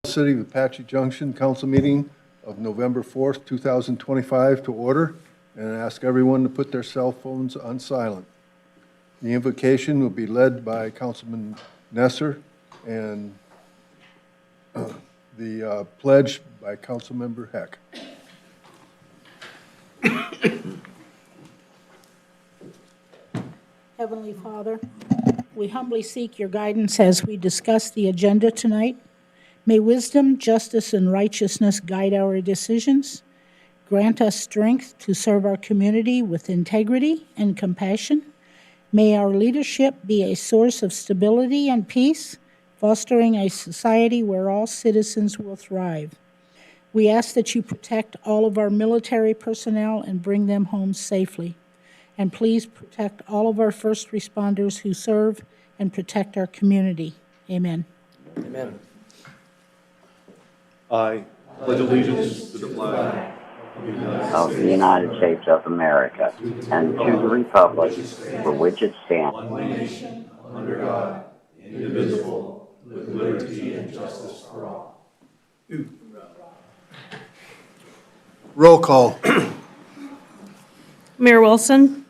City of Apache Junction Council meeting of November 4th, 2025 to order, and ask everyone to put their cell phones on silent. The invocation will be led by Councilman Nesser and the pledge by Councilmember Heck. Heavenly Father, we humbly seek your guidance as we discuss the agenda tonight. May wisdom, justice, and righteousness guide our decisions. Grant us strength to serve our community with integrity and compassion. May our leadership be a source of stability and peace, fostering a society where all citizens will thrive. We ask that you protect all of our military personnel and bring them home safely. And please protect all of our first responders who serve and protect our community. Amen. Amen. I pledge allegiance to the flag of the United States of America and to the republic for which it stands, one nation, under God, indivisible, with liberty and justice for all. Roll call. Mayor Wilson.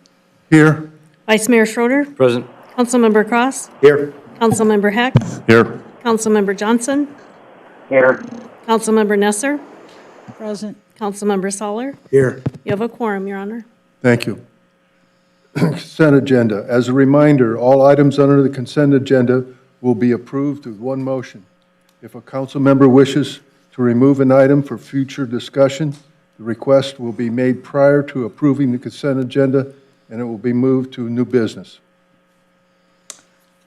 Here. Vice Mayor Schroeder. Present. Councilmember Cross. Here. Councilmember Heck. Here. Councilmember Johnson. here, Councilmember Nesser. Present. Councilmember Soller. Here. You have a quorum, Your Honor. Thank you. Consent agenda. As a reminder, all items under the consent agenda will be approved with one motion. If a council member wishes to remove an item for future discussion, the request will be made prior to approving the consent agenda, and it will be moved to new business.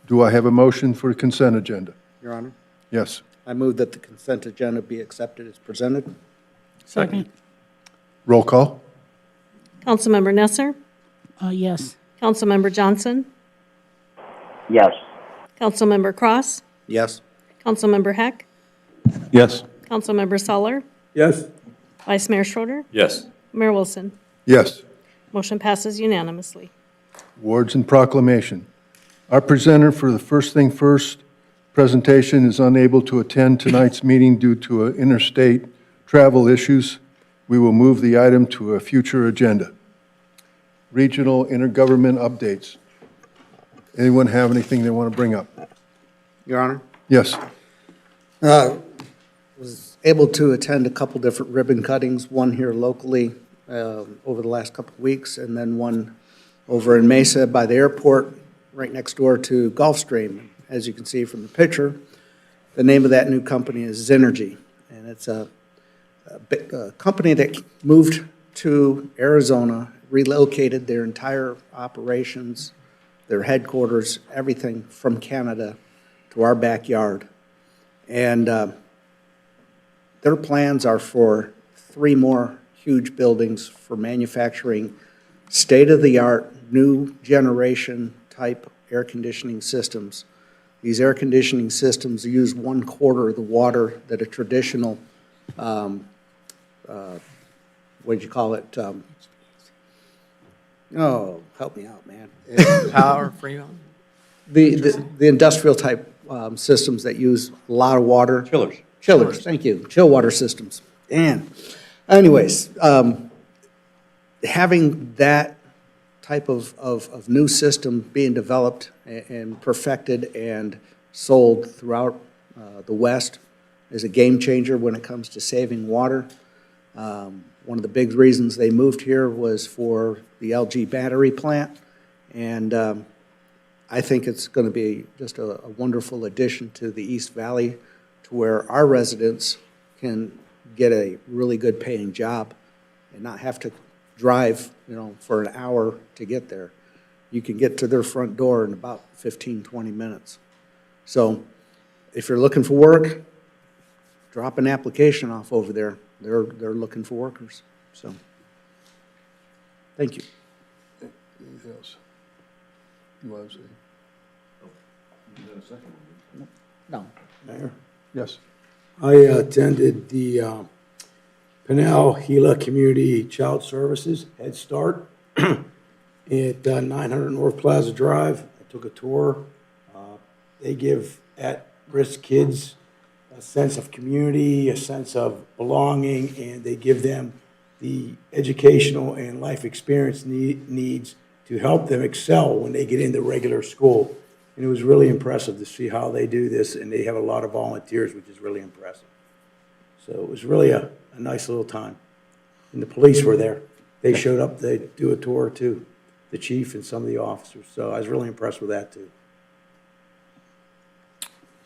Do I have a motion for the consent agenda? Your Honor, Yes. I move that the consent agenda be accepted as presented. Second. Roll call. Councilmember Nesser. Yes. Councilmember Johnson. yes, Councilmember Cross. Yes. Councilmember Heck. Yes. Councilmember Soller. Yes. Vice Mayor Schroeder. Yes. Mayor Wilson. Yes. Motion passes unanimously. Awards and proclamation. Our presenter for the First Thing First presentation is unable to attend tonight's meeting due to interstate travel issues. We will move the item to a future agenda. Regional intergovernment updates. Anyone have anything they want to bring up? Your Honor, Yes. was able to attend a couple different ribbon cuttings, one here locally over the last couple of weeks, and then one over in Mesa by the airport, right next door to Gulfstream. As you can see from the picture, the name of that new company is Zenergy, and it's a company that moved to Arizona, relocated their entire operations, their headquarters, everything from Canada to our backyard. And their plans are for 3 more huge buildings for manufacturing state-of-the-art, new generation type air conditioning systems. These air conditioning systems use 1/4 of the water that a traditional, what do you call it? Oh, help me out, man. Power, Freon? The industrial type systems that use a lot of water. Chillers, thank you. Chill water systems. And anyways, having that type of new system being developed and perfected and sold throughout the West is a game changer when it comes to saving water. One of the big reasons they moved here was for the LG battery plant, and I think it's going to be just a wonderful addition to the East Valley, to where our residents can get a really good paying job and not have to drive, for an hour to get there. You can get to their front door in about 15, 20 minutes. So if you're looking for work, drop an application off over there. They're looking for workers. So, thank you. Anything else? You want to say? No. Mayor, Yes. I attended the Pinal Gila Community Child Services Head Start at 900 North Plaza Drive. I took a tour. They give at-risk kids a sense of community, a sense of belonging, and they give them the educational and life experience needs to help them excel when they get into regular school. And it was really impressive to see how they do this, and they have a lot of volunteers, which is really impressive. So it was really a nice little time. And the police were there. They showed up, they do a tour too, the chief and some of the officers. So I was really impressed with that too.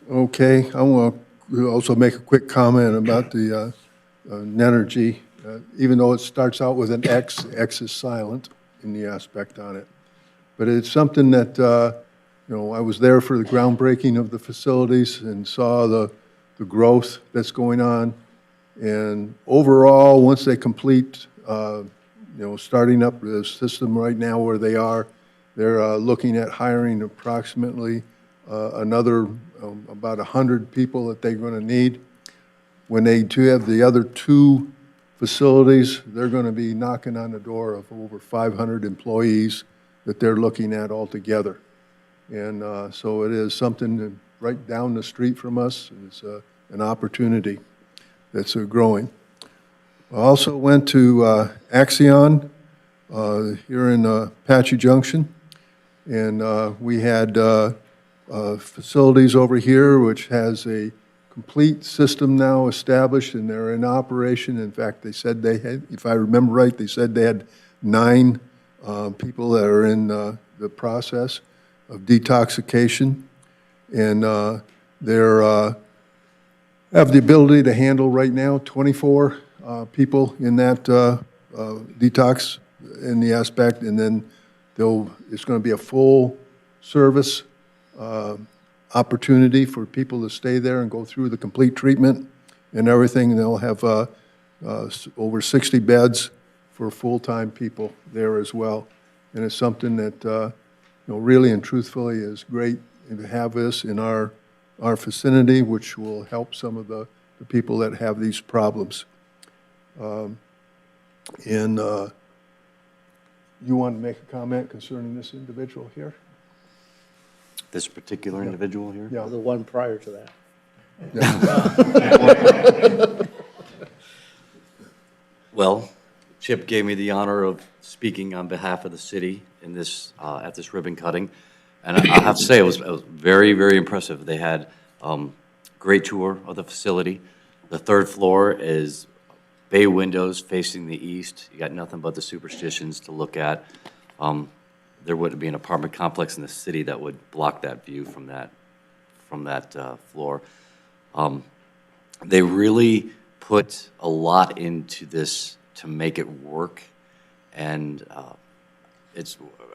Okay, I want to also make a quick comment about the Nenergy. Even though it starts out with an X, X is silent in the aspect on it. But it's something that, I was there for the groundbreaking of the facilities and saw the growth that's going on. And overall, once they complete, starting up the system right now where they are, they're looking at hiring approximately another about 100 people that they're going to need. When they have the other two facilities, they're going to be knocking on the door of over 500 employees that they're looking at altogether. And so it is something right down the street from us. It's an opportunity that's growing. I also went to Axion here in Apache Junction, and we had facilities over here which has a complete system now established, and they're in operation. In fact, they said they had, if I remember right, they said they had 9 people that are in the process of detoxification, and they're have the ability to handle right now 24 people in that detox in the aspect, and then it's going to be a full service opportunity for people to stay there and go through the complete treatment and everything. And they'll have over 60 beds for full-time people there as well. And it's something that, really and truthfully is great to have this in our vicinity, which will help some of the people that have these problems. And you want to make a comment concerning this individual here? This particular individual here? Yeah. The one prior to that. Well, Chip gave me the honor of speaking on behalf of the city in this, at this ribbon cutting. And I have to say, it was very, very impressive. They had great tour of the facility. The 3rd floor is bay windows facing the east. You got nothing but the superstitions to look at. There wouldn't be an apartment complex in the city that would block that view from that floor. They really put a lot into this to make it work, and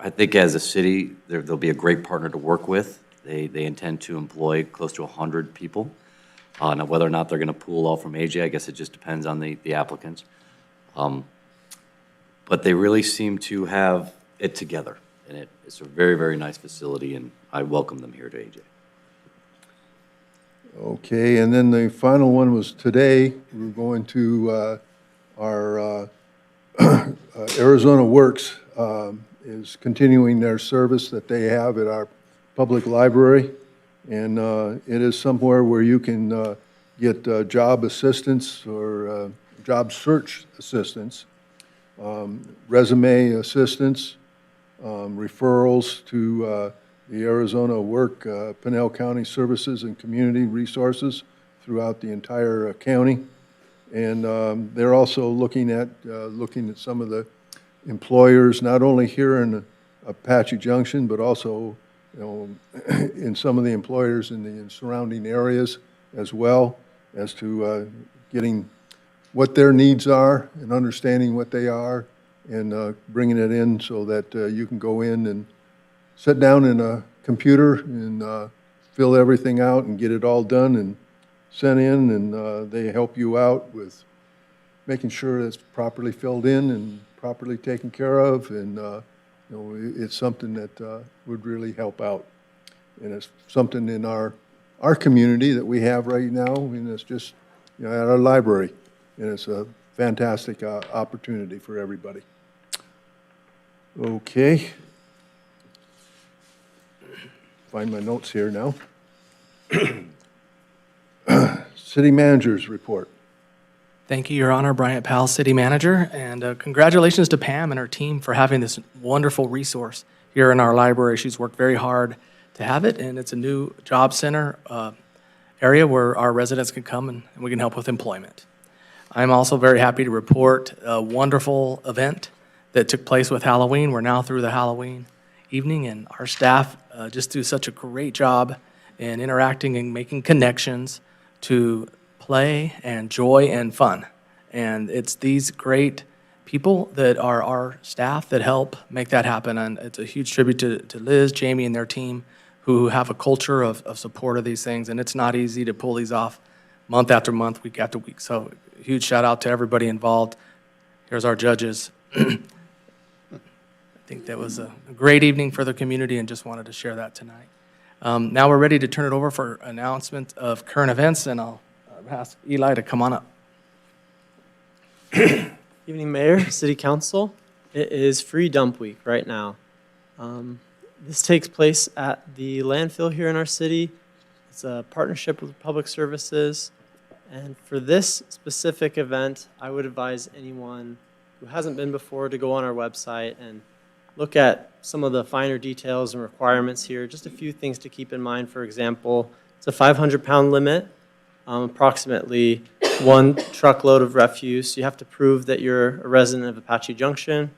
I think as a city, they'll be a great partner to work with. They intend to employ close to 100 people. Now, whether or not they're going to pool all from AJ, I guess it just depends on the applicants. But they really seem to have it together. And it's a very, very nice facility, and I welcome them here to AJ. Okay, and then the final one was today. We're going to our Arizona Works is continuing their service that they have at our public library. And it is somewhere where you can get job assistance or job search assistance, resume assistance, referrals to the Arizona Work, Pinal County Services and Community Resources throughout the entire county. And they're also looking at some of the employers, not only here in Apache Junction, but also in some of the employers in the surrounding areas as well, as to getting what their needs are and understanding what they are, and bringing it in so that you can go in and sit down in a computer and fill everything out and get it all done and sent in, and they help you out with making sure it's properly filled in and properly taken care of, and it's something that would really help out. And it's something in our community that we have right now, and it's just at our library, and it's a fantastic opportunity for everybody. Okay. Find my notes here now. City Manager's report. Thank you, Your Honor. Bryant Powell, City Manager, and congratulations to Pam and her team for having this wonderful resource here in our library. She's worked very hard to have it, and it's a new job center area where our residents can come and we can help with employment. I'm also very happy to report a wonderful event that took place with Halloween. We're now through the Halloween evening, and our staff just do such a great job in interacting and making connections to play and joy and fun. And it's these great people that are our staff that help make that happen. And it's a huge tribute to Liz, Jamie, and their team who have a culture of support of these things. And it's not easy to pull these off month after month, week after week. So huge shout out to everybody involved. Here's our judges. I think that was a great evening for the community and just wanted to share that tonight. Now we're ready to turn it over for announcement of current events, and I'll ask Eli to come on up. Evening, Mayor, City Council. It is Free Dump Week right now. This takes place at the landfill here in our city. It's a partnership with Public Services. And for this specific event, I would advise anyone who hasn't been before to go on our website and look at some of the finer details and requirements here. Just a few things to keep in mind. For example, it's a 500-pound limit, approximately 1 truckload of refuse. You have to prove that you're a resident of Apache Junction,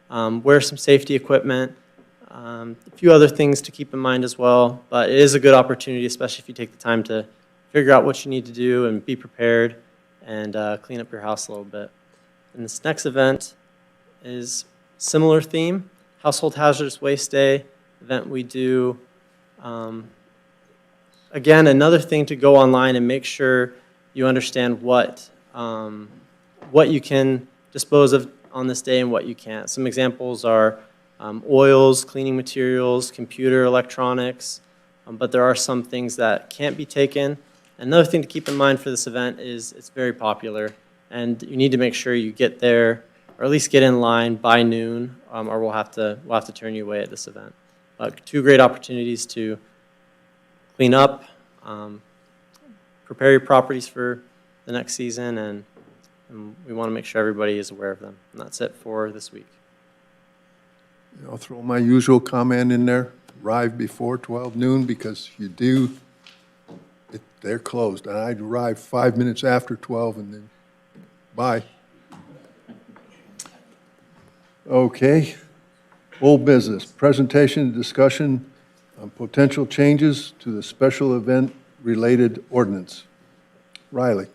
wear some safety equipment, a few other things to keep in mind as well. But it is a good opportunity, especially if you take the time to figure out what you need to do and be prepared and clean up your house a little bit. And this next event is similar theme, Household Hazardous Waste Day event we do. Again, another thing to go online and make sure you understand what you can dispose of on this day and what you can't. Some examples are oils, cleaning materials, computer electronics, but there are some things that can't be taken. Another thing to keep in mind for this event is it's very popular, and you need to make sure you get there, or at least get in line by noon, or we'll have to turn you away at this event. Two great opportunities to clean up, prepare your properties for the next season, and we want to make sure everybody is aware of them. And that's it for this week. I'll throw my usual comment in there, arrive before 12 noon, because you do, they're closed. And I'd arrive 5 minutes after 12 and then, bye. Okay. Old business, presentation and discussion on potential changes to the special event related ordinance. Riley.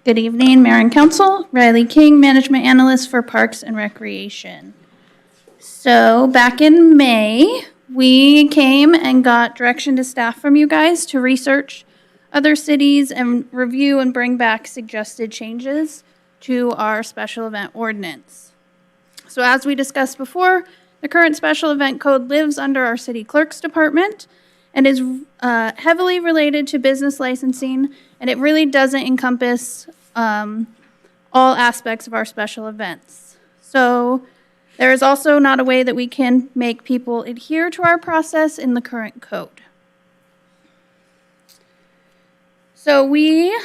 Good evening, Mayor and Council. Riley King, Management Analyst for Parks and Recreation. So back in May, we came and got direction to staff from you guys to research other cities and review and bring back suggested changes to our special event ordinance. So as we discussed before, the current special event code lives under our city clerk's department and is heavily related to business licensing, and it really doesn't encompass all aspects of our special events. So there is also not a way that we can make people adhere to our process in the current code. So we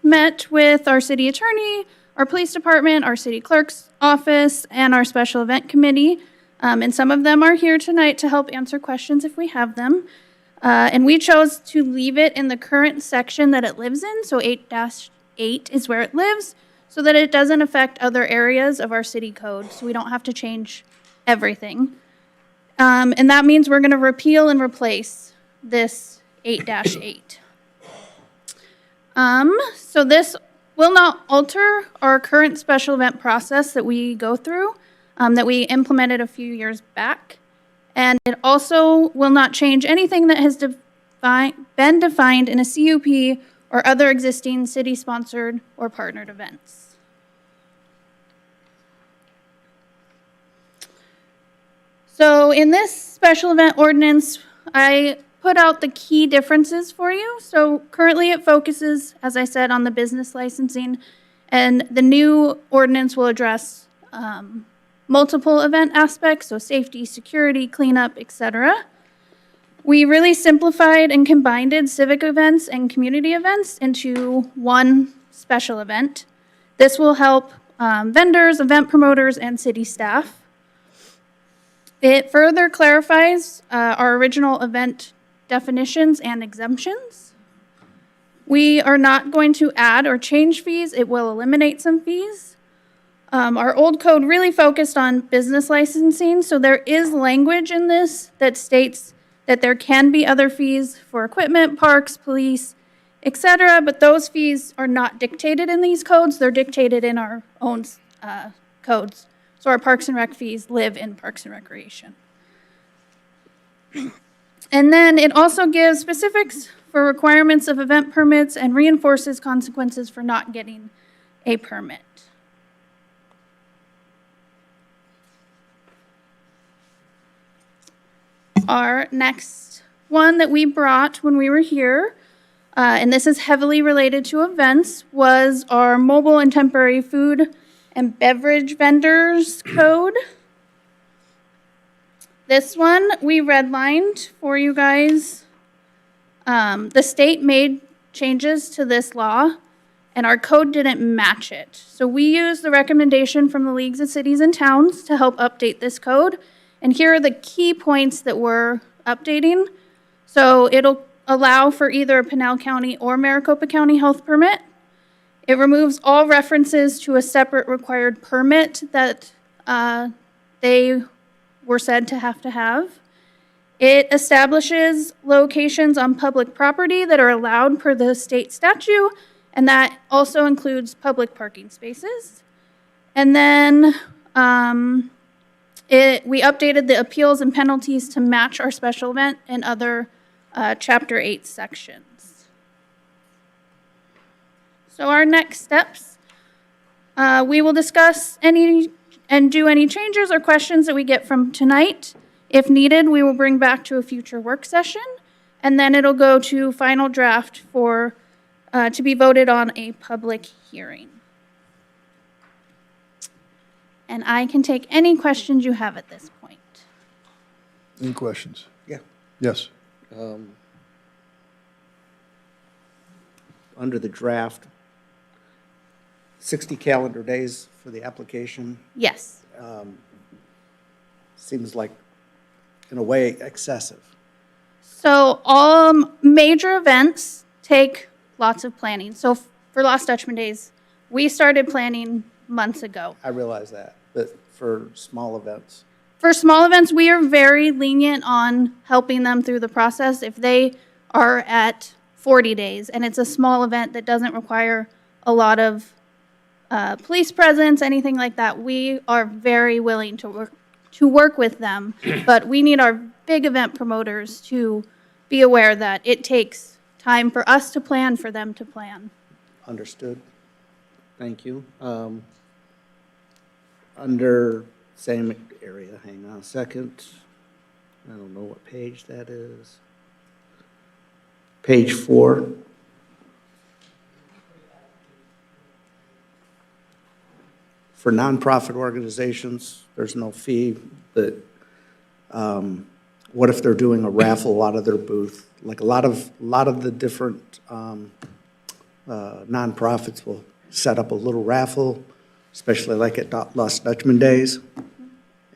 met with our city attorney, our police department, our city clerk's office, and our special event committee. And some of them are here tonight to help answer questions if we have them. And we chose to leave it in the current section that it lives in, so 8-8 is where it lives, so that it doesn't affect other areas of our city code, so we don't have to change everything. And that means we're going to repeal and replace this 8-8. So this will not alter our current special event process that we go through, that we implemented a few years back. And it also will not change anything that has been defined in a CUP or other existing city-sponsored or partnered events. So in this special event ordinance, I put out the key differences for you. So currently it focuses, as I said, on the business licensing And the new ordinance will address multiple event aspects, so safety, security, cleanup, etc. We really simplified and combined civic events and community events into one special event. This will help vendors, event promoters, and city staff. It further clarifies our original event definitions and exemptions. We are not going to add or change fees. It will eliminate some fees. Our old code really focused on business licensing, so there is language in this that states that there can be other fees for equipment, parks, police, etc., but those fees are not dictated in these codes. They're dictated in our own codes. So our Parks and Rec fees live in Parks and Recreation. And then it also gives specifics for requirements of event permits and reinforces consequences for not getting a permit. Our next one that we brought when we were here, and this is heavily related to events, was our mobile and temporary food and beverage vendors code. This one we redlined for you guys. The state made changes to this law, and our code didn't match it. So we used the recommendation from the Leagues of Cities and Towns to help update this code. And here are the key points that we're updating. So it'll allow for either a Pinal County or Maricopa County health permit. It removes all references to a separate required permit that they were said to have. It establishes locations on public property that are allowed per the state statute, and that also includes public parking spaces. And then we updated the appeals and penalties to match our special event and other Chapter 8 sections. So our next steps, we will discuss any and do any changes or questions that we get from tonight. If needed, we will bring back to a future work session, and then it'll go to final draft for to be voted on a public hearing. And I can take any questions you have at this point. Any questions? Yeah. Yes. Under the draft, 60 calendar days for the application Yes. seems like, in a way, excessive. So all major events take lots of planning. So for Lost Dutchman Days, we started planning months ago. I realize that, but for small events, For small events, we are very lenient on helping them through the process. If they are at 40 days and it's a small event that doesn't require a lot of police presence, anything like that, we are very willing to work with them. But we need our big event promoters to be aware that it takes time for us to plan, for them to plan. understood. Thank you. Under same area, hang on a second. I don't know what page that is. Page 4. For nonprofit organizations, there's no fee, but what if they're doing a raffle out of their booth? Like a lot of the different nonprofits will set up a little raffle, especially like at Lost Dutchman Days.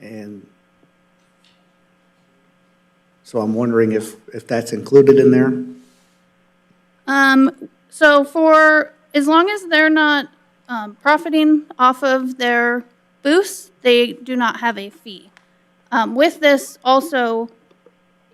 And so I'm wondering if that's included in there? So for, as long as they're not profiting off of their booths, they do not have a fee. With this also,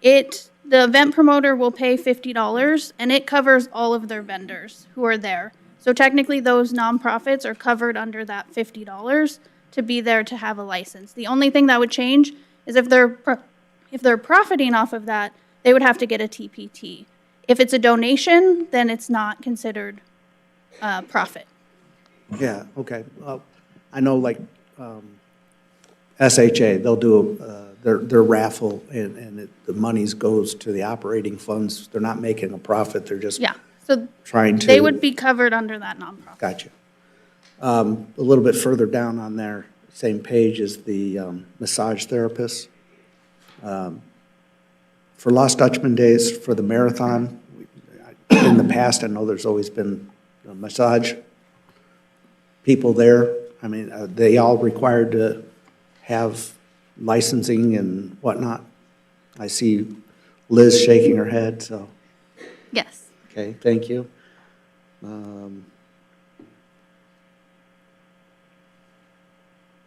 the event promoter will pay $50 and it covers all of their vendors who are there. So technically those nonprofits are covered under that $50 to be there to have a license. The only thing that would change is if they're profiting off of that, they would have to get a TPT. If it's a donation, then it's not considered profit. Yeah, okay. I know like SHA, they'll do their raffle and the monies goes to the operating funds. They're not making a profit, they're just Yeah, so trying to. they would be covered under that nonprofit. Gotcha. A little bit further down on their same page is the massage therapist. For Lost Dutchman Days, for the marathon, in the past, I know there's always been massage people there. I mean, are they all required to have licensing and whatnot? I see Liz shaking her head, so, Yes. okay, thank you.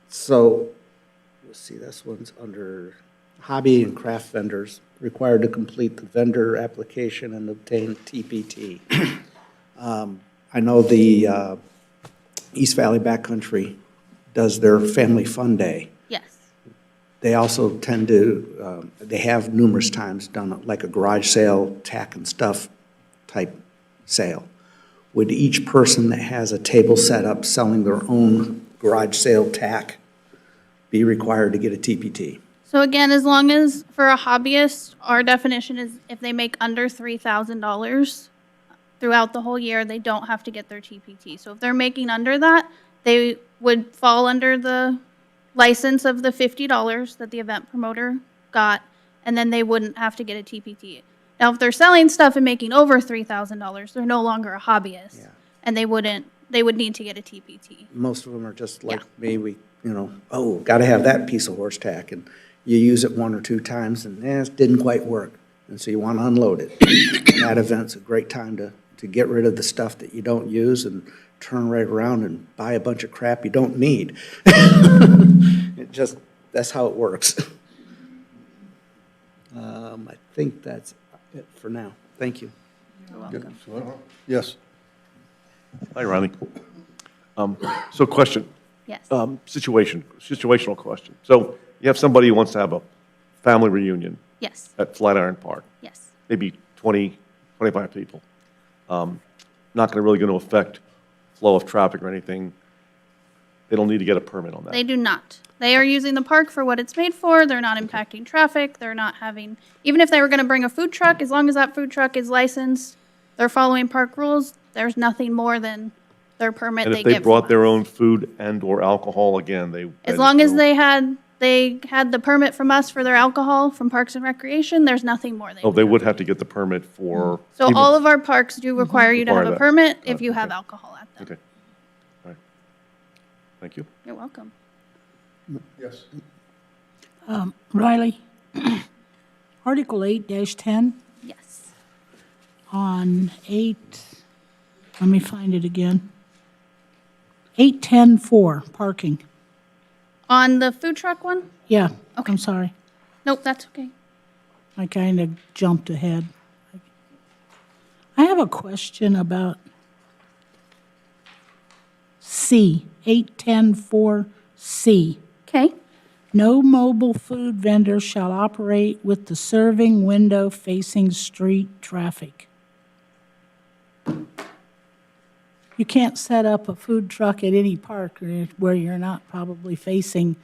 So, let's see, this one's under hobby and craft vendors, required to complete the vendor application and obtain TPT. I know the East Valley Backcountry does their Family Fun Day. Yes. They also tend to, they have numerous times done like a garage sale, tack and stuff type sale. Would each person that has a table set up selling their own garage sale tack be required to get a TPT? So again, as long as for a hobbyist, our definition is if they make under $3,000 throughout the whole year, they don't have to get their TPT. So if they're making under that, they would fall under the license of the $50 that the event promoter got, and then they wouldn't have to get a TPT. Now, if they're selling stuff and making over $3,000, they're no longer a hobbyist, Yeah. and they would need to get a TPT. Most of them are just like Yeah. me, we, oh, gotta have that piece of horse tack, and you use it one or two times, and it didn't quite work, and so you want to unload it. And that event's a great time to get rid of the stuff that you don't use and turn right around and buy a bunch of crap you don't need. It just, that's how it works. I think that's it for now. Thank you. You're welcome. Yes. Hi, Riley. So question, Yes. situational question. So you have somebody who wants to have a family reunion Yes. at Flatiron Park, Yes. maybe 20, 25 people. Not really going to affect flow of traffic or anything. They don't need to get a permit on that. They do not. They are using the park for what it's made for. They're not impacting traffic. They're not having, even if they were going to bring a food truck, as long as that food truck is licensed, they're following park rules, there's nothing more than their permit And they if they get brought from their us. own food and/or alcohol, again, they. As long as they had the permit from us for their alcohol from Parks and Recreation, there's nothing more they Oh, would they have would to have to do. get the permit for. So even- all of our parks do require you to have Require a that. permit if you have Okay. alcohol at them. Okay. All right. Thank you. You're welcome. Yes. Riley, Article 8-10 Yes. on 8, let me find it again. 8-10-4, parking. On the food truck one? Yeah, Okay. I'm sorry. Nope, that's okay. I kind of jumped ahead. I have a question about C, 8-10-4C. Okay. No mobile food vendor shall operate with the serving window facing street traffic. You can't set up a food truck at any park where you're not probably facing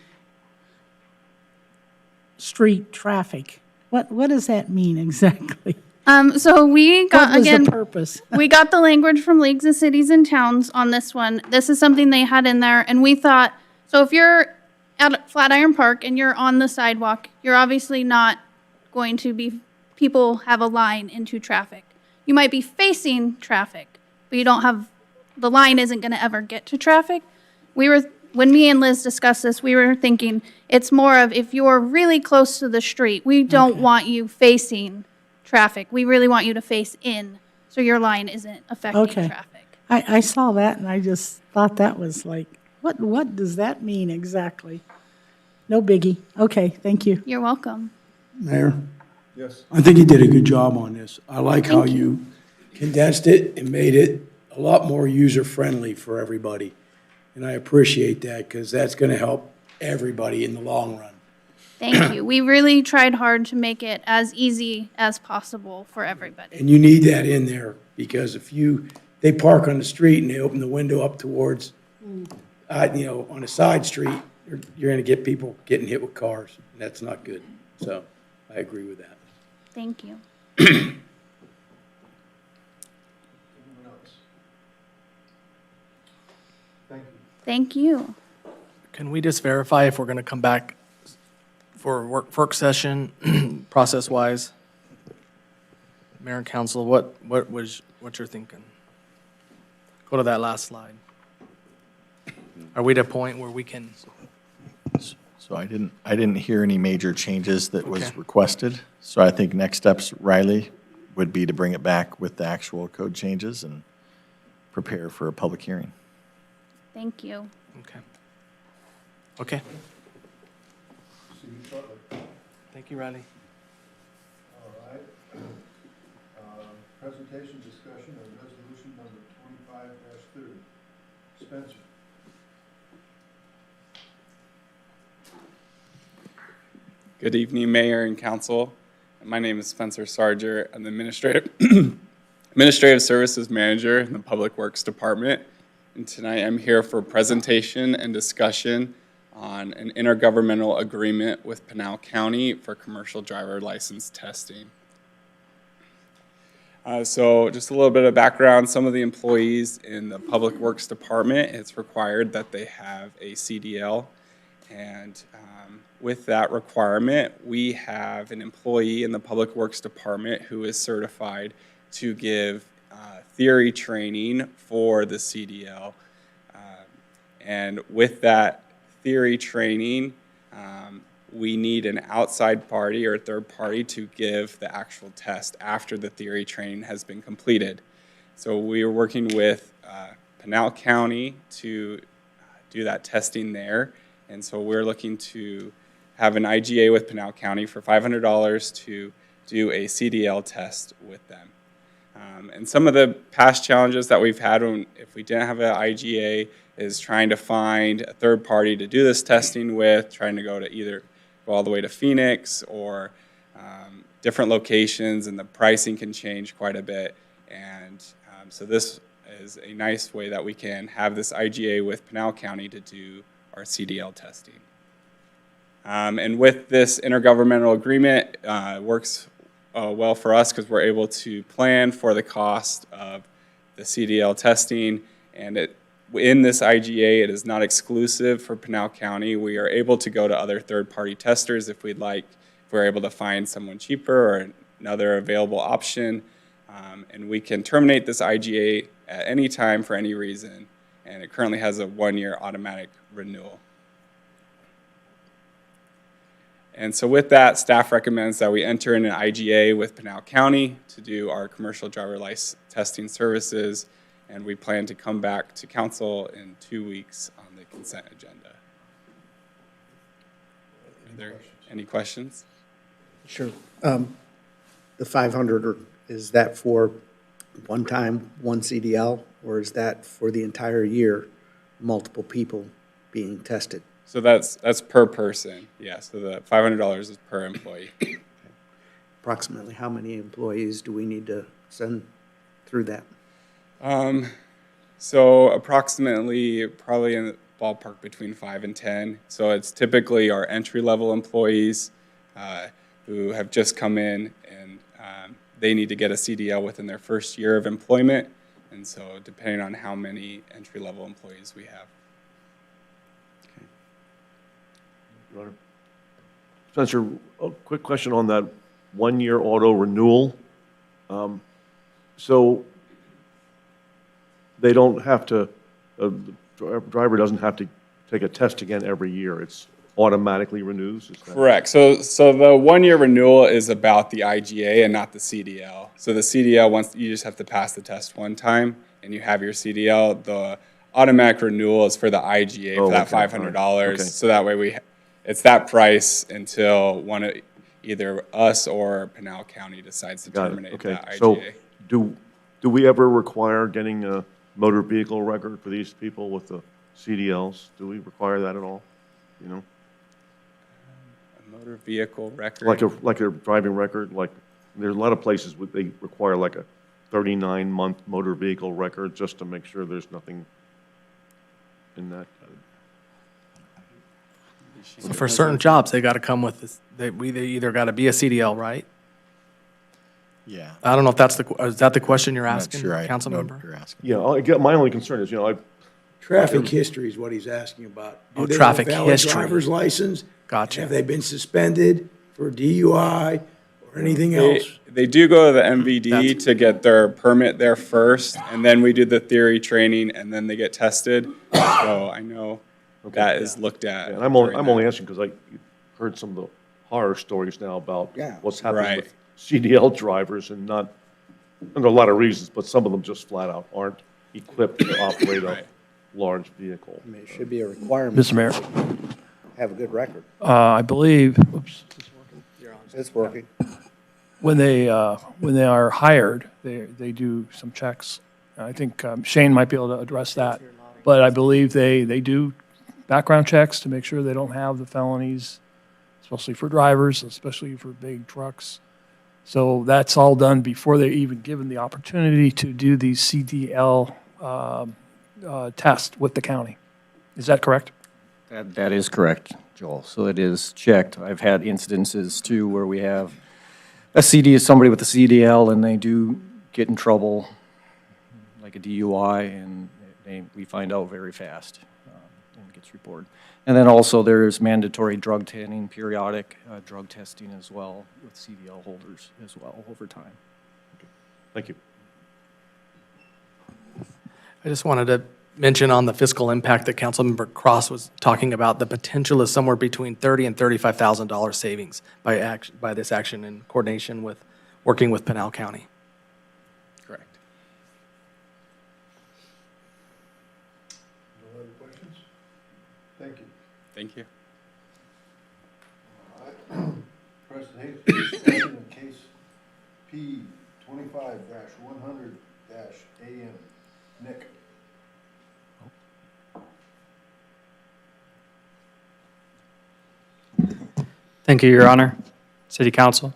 street traffic. What does that mean exactly? So we got, What was again, the purpose? we got the language from Leagues of Cities and Towns on this one. This is something they had in there, and we thought, so if you're at Flatiron Park and you're on the sidewalk, you're obviously not going to be, people have a line into traffic. You might be facing traffic, but you don't have, the line isn't going to ever get to traffic. When me and Liz discussed this, we were thinking it's more of if you're really close to the street, we don't want you facing traffic. We really want you to face in, so your line isn't affecting Okay. traffic. I saw that and I just thought that was like, what does that mean exactly? No biggie. Okay, thank you. You're welcome. Mayor, Yes. I think you did a good job on this. I like how you condensed it and made it a lot more user-friendly for everybody. And I appreciate that, because that's going to help everybody in the long run. Thank you. We really tried hard to make it as easy as possible for everybody. And you need that in there, because if they park on the street and they open the window up towards, on a side street, you're going to get people getting hit with cars, and that's not good. So I agree with that. Thank you. Thank you. Can we just verify if we're going to come back for work session, process-wise? Mayor and council, what you're thinking? Go to that last slide. Are we at a point where we can, So I didn't hear any major changes that was Okay. requested. So I think next steps, Riley, would be to bring it back with the actual code changes and prepare for a public hearing. Thank you. okay. Okay. Thank you, Riley. All right. Presentation discussion of resolution number 25-30. Spencer. Good evening, Mayor and Council. My name is Spencer Sarger. I'm the Administrative Services Manager in the Public Works Department. And tonight I'm here for presentation and discussion on an intergovernmental agreement with Pinal County for commercial driver license testing. So just a little bit of background, some of the employees in the Public Works Department, it's required that they have a CDL. And with that requirement, we have an employee in the Public Works Department who is certified to give theory training for the CDL. And with that theory training, we need an outside party or a third party to give the actual test after the theory training has been completed. So we are working with Pinal County to do that testing there. And so we're looking to have an IGA with Pinal County for $500 to do a CDL test with them. And some of the past challenges that we've had if we didn't have an IGA is trying to find a third party to do this testing with, trying to go all the way to Phoenix or different locations, and the pricing can change quite a bit. And so this is a nice way that we can have this IGA with Pinal County to do our CDL testing. And with this intergovernmental agreement, it works well for us because we're able to plan for the cost of the CDL testing. And in this IGA, it is not exclusive for Pinal County. We are able to go to other third-party testers if we'd like, if we're able to find someone cheaper or another available option. And we can terminate this IGA at any time for any reason. And it currently has a 1-year automatic renewal. And so with that, staff recommends that we enter in an IGA with Pinal County to do our commercial driver license testing services, and we plan to come back to council in 2 weeks on the consent agenda. Are there any questions? Sure. The 500, is that for one time, one CDL, or is that for the entire year, multiple people being tested? So that's per person, yeah. So the $500 is per employee. Approximately how many employees do we need to send through that? So approximately, probably in the ballpark between 5 and 10. So it's typically our entry-level employees who have just come in, and they need to get a CDL within their first year of employment. And so depending on how many entry-level employees we have. Spencer, a quick question on that 1-year auto renewal. So they don't have to, the driver doesn't have to take a test again every year. It's automatically renews? Is that- Correct. So the 1-year renewal is about the IGA and not the CDL. So the CDL, you just have to pass the test one time and you have your CDL. The automatic renewal is for the IGA for that okay, $500. okay. So that way it's that price until either us or Pinal County decides to Got it, terminate okay. that So IGA. do we ever require getting a motor vehicle record for these people with the CDLs? Do we require that at all? You know? A motor vehicle record. Like a driving record, like, there's a lot of places where they require like a 39-month motor vehicle record just to make sure there's nothing in that. So for certain jobs, they got to come with this, they either got to be a CDL, right? Yeah. I don't know if is that the question you're I'm not asking, sure I council know member? what you're asking. Yeah, my only concern is, I've Traffic history is what he's asking about. Do Oh, they have traffic a valid history. driver's license? Gotcha. Have they been suspended for DUI or anything else? They do go to the MVD to get their permit there first, and then we do the theory training, and then they get tested. So I know that is looked at. And I'm only asking because I heard some of the horror stories now about Yeah. what's happening Right. with CDL drivers and not, and there are a lot of reasons, but some of them just flat out aren't equipped to operate a large vehicle. I mean, it should be a requirement. Mr. Mayor, Have a good record. I believe, oops, It's working. when they are hired, they do some checks. I think Shane might be able to address that. But I believe they do background checks to make sure they don't have the felonies, especially for drivers, especially for big trucks. So that's all done before they're even given the opportunity to do the CDL test with the county. Is that correct? That is correct, Joel. So it is checked. I've had incidences too where we have somebody with a CDL and they do get in trouble, like a DUI, and we find out very fast and it gets reported. And then also there's mandatory drug testing, periodic drug testing as well with CDL holders as well over time. Thank you. I just wanted to mention on the fiscal impact that Councilmember Cross was talking about, the potential is somewhere between $30,000 and $35,000 savings by this action in coordination with, working with Pinal County. Correct. No other questions? Thank you. Thank you. President Hayes, discussion in case P 25-100-AM. Nick. Thank you, Your Honor. City Council.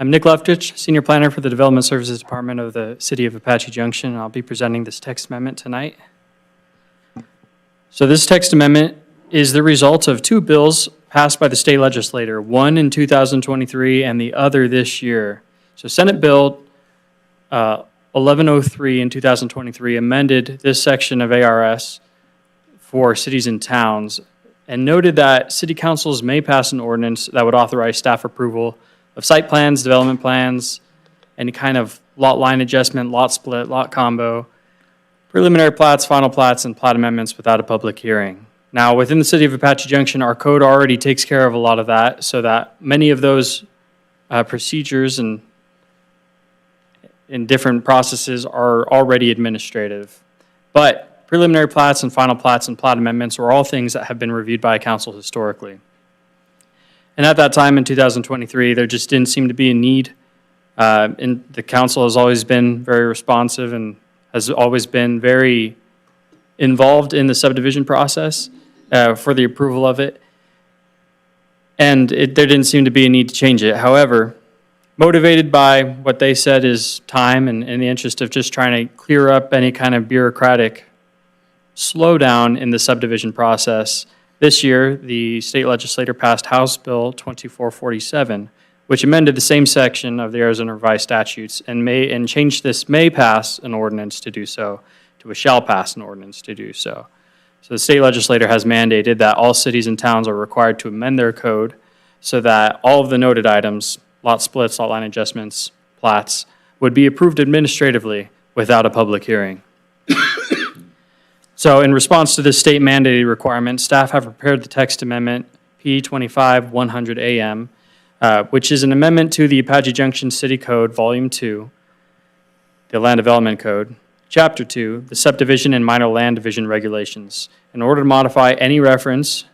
I'm Nick Leftich, Senior Planner for the Development Services Department of the City of Apache Junction. I'll be presenting this text amendment tonight. So this text amendment is the result of two bills passed by the state legislature, one in 2023 and the other this year. So Senate Bill 1103 in 2023 amended this section of ARS for cities and towns and noted that city councils may pass an ordinance that would authorize staff approval of site plans, development plans, any kind of lot line adjustment, lot split, lot combo, preliminary plats, final plats, and plat amendments without a public hearing. Now, within the city of Apache Junction, our code already takes care of a lot of that, so that many of those procedures and in different processes are already administrative. But preliminary plats and final plats and plat amendments are all things that have been reviewed by council historically. And at that time in 2023, there just didn't seem to be a need. And the council has always been very responsive and has always been very involved in the subdivision process for the approval of it. And there didn't seem to be a need to change it. However, motivated by what they said is time and in the interest of just trying to clear up any kind of bureaucratic slowdown in the subdivision process, this year the state legislature passed House Bill 2447, which amended the same section of the Arizona Revised Statutes and changed this may pass an ordinance to do so to a shall pass an ordinance to do so. So the state legislature has mandated that all cities and towns are required to amend their code so that all of the noted items, lot splits, lot line adjustments, plats, would be approved administratively without a public hearing. So in response to this state mandated requirement, staff have prepared the text amendment P25-100AM, which is an amendment to the Apache Junction City Code, Volume 2, the Land Development Code, Chapter 2, the Subdivision and Minor Land Division Regulations, in order to modify any reference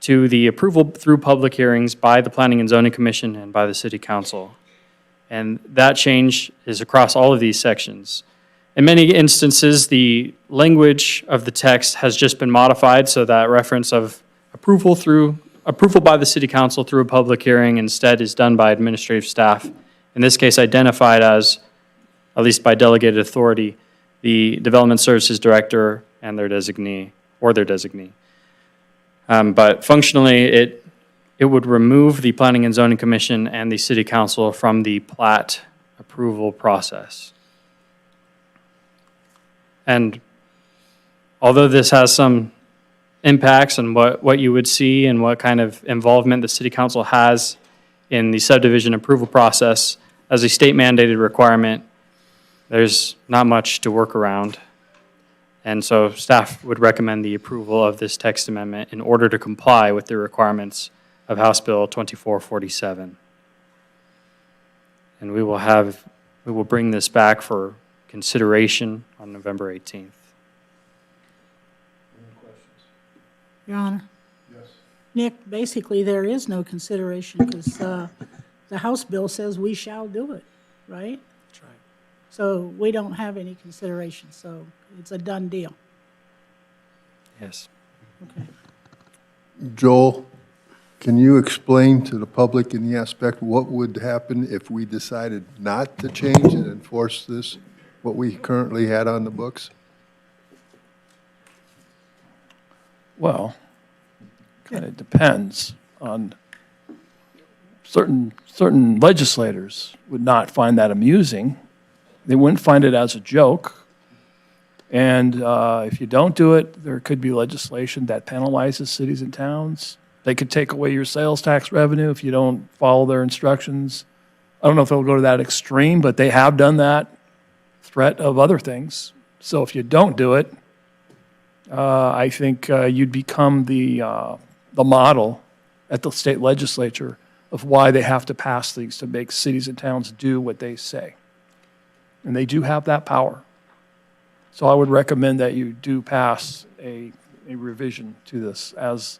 to the approval through public hearings by the Planning and Zoning Commission and by the City Council. And that change is across all of these sections. In many instances, the language of the text has just been modified so that reference of approval by the City Council through a public hearing instead is done by administrative staff, in this case identified as, at least by delegated authority, the Development Services Director and their designee, or their designee. But functionally, it would remove the Planning and Zoning Commission and the City Council from the plat approval process. And although this has some impacts on what you would see and what kind of involvement the city council has in the subdivision approval process as a state mandated requirement, there's not much to work around. And so staff would recommend the approval of this text amendment in order to comply with the requirements of House Bill 2447. And we will bring this back for consideration on November 18th. Your Honor. Yes. Nick, basically, there is no consideration because the House bill says we shall do it, right? That's right. So we don't have any consideration, so it's a done deal. Yes. Okay. Joel, can you explain to the public in the aspect what would happen if we decided not to change and enforce this, what we currently had on the books? Well, kind of depends on certain legislators would not find that amusing. They wouldn't find it as a joke. And if you don't do it, there could be legislation that penalizes cities and towns. They could take away your sales tax revenue if you don't follow their instructions. I don't know if they'll go to that extreme, but they have done that threat of other things. So if you don't do it, I think you'd become the model at the state legislature of why they have to pass things to make cities and towns do what they say. And they do have that power. So I would recommend that you do pass a revision to this as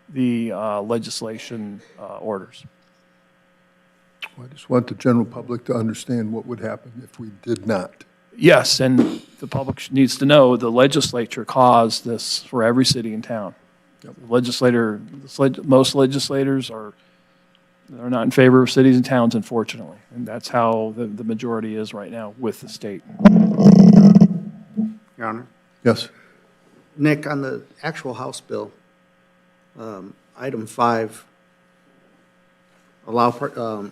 the legislation orders. I just want the general public to understand what would happen if we did not. Yes, and the public needs to know the legislature caused this for every city and town. Most legislators are not in favor of cities and towns, unfortunately, and that's how the majority is right now with the state. Your Honor. Yes. Nick, on the actual House bill, item 5, allow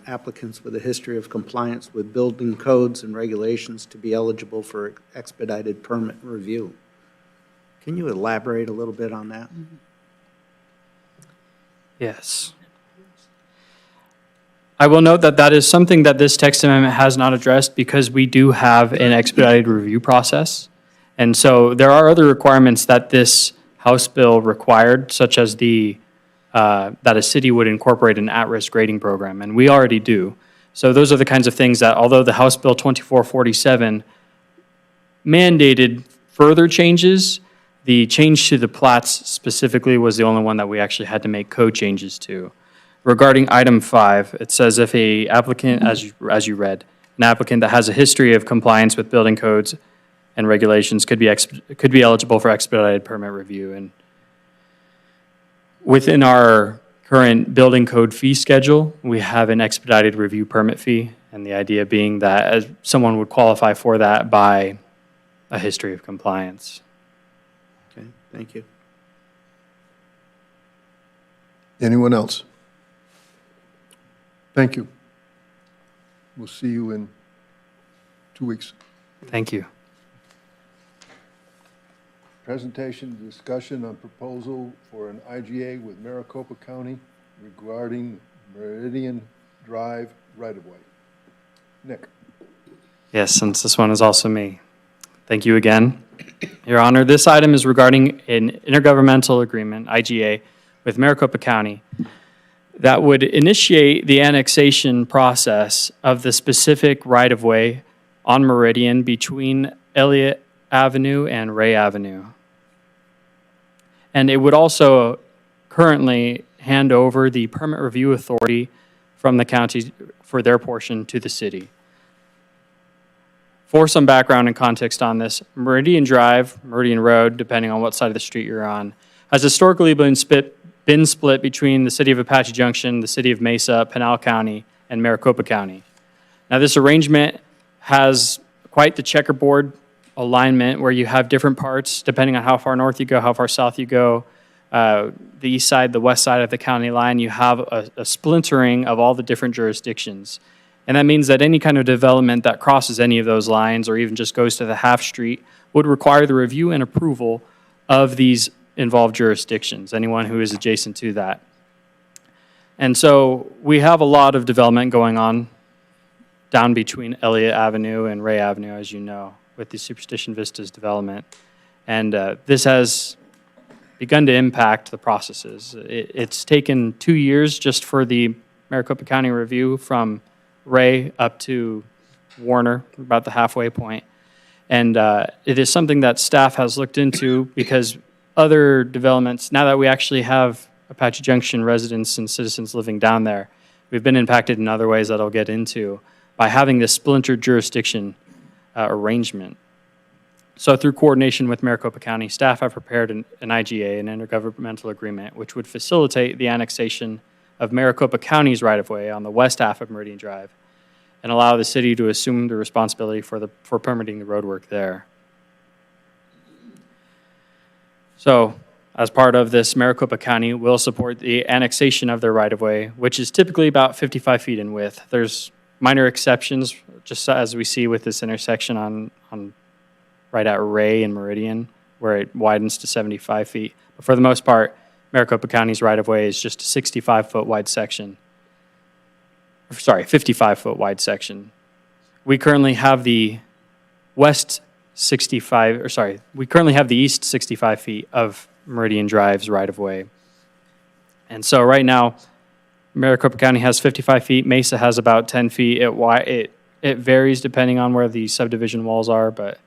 applicants with a history of compliance with building codes and regulations to be eligible for expedited permit review. Can you elaborate a little bit on that? Yes. I will note that that is something that this text amendment has not addressed because we do have an expedited review process. And so there are other requirements that this House bill required, such as that a city would incorporate an at-risk grading program, and we already do. So those are the kinds of things that, although the House Bill 2447 mandated further changes, the change to the plats specifically was the only one that we actually had to make code changes to. Regarding item 5, it says if a applicant, as you read, an applicant that has a history of compliance with building codes and regulations could be eligible for expedited permit review. And within our current building code fee schedule, we have an expedited review permit fee, and the idea being that someone would qualify for that by a history of compliance. Okay, thank you. Anyone else? Thank you. We'll see you in 2 weeks. Thank you. Presentation, discussion on proposal for an IGA with Maricopa County regarding Meridian Drive right-of-way. Nick. Yes, since this one is also me. Thank you again. Your Honor, this item is regarding an intergovernmental agreement, IGA, with Maricopa County that would initiate the annexation process of the specific right-of-way on Meridian between Elliott Avenue and Ray Avenue. And it would also currently hand over the permit review authority from the county for their portion to the city. For some background and context on this, Meridian Drive, Meridian Road, depending on what side of the street you're on, has historically been split between the City of Apache Junction, the City of Mesa, Pinal County, and Maricopa County. Now, this arrangement has quite the checkerboard alignment where you have different parts depending on how far north you go, how far south you go. The east side, the west side of the county line, you have a splintering of all the different jurisdictions. And that means that any kind of development that crosses any of those lines or even just goes to the half street would require the review and approval of these involved jurisdictions, anyone who is adjacent to that. And so we have a lot of development going on down between Elliott Avenue and Ray Avenue, as you know, with the Superstition Vistas development. And this has begun to impact the processes. It's taken 2 years just for the Maricopa County review from Ray up to Warner, about the halfway point. And it is something that staff has looked into because other developments, now that we actually have Apache Junction residents and citizens living down there, we've been impacted in other ways that I'll get into by having this splintered jurisdiction arrangement. So through coordination with Maricopa County, staff have prepared an IGA, an Intergovernmental Agreement, which would facilitate the annexation of Maricopa County's right-of-way on the west half of Meridian Drive and allow the city to assume the responsibility for permitting the roadwork there. So, as part of this, Maricopa County will support the annexation of their right-of-way, which is typically about 55 feet in width. There's minor exceptions, just as we see with this intersection on right at Ray and Meridian, where it widens to 75 feet. But for the most part, Maricopa County's right-of-way is just a 65-foot wide section. Sorry, 55-foot wide section. We currently have the east 65 feet of Meridian Drive's right-of-way. And so right now, Maricopa County has 55 feet, Mesa has about 10 feet. It varies depending on where the subdivision walls are, but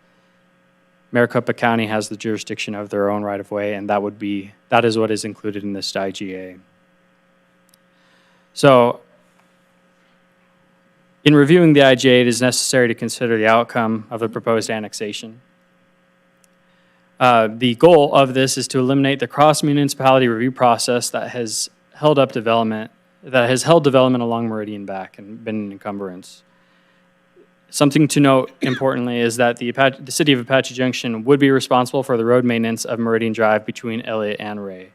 Maricopa County has the jurisdiction of their own right-of-way, and that is what is included in this IGA. So, in reviewing the IGA, it is necessary to consider the outcome of the proposed annexation. The goal of this is to eliminate the cross-municipality review process that has held development along Meridian back and been an encumbrance. Something to note importantly is that the City of Apache Junction would be responsible for the road maintenance of Meridian Drive between Elliott and Ray.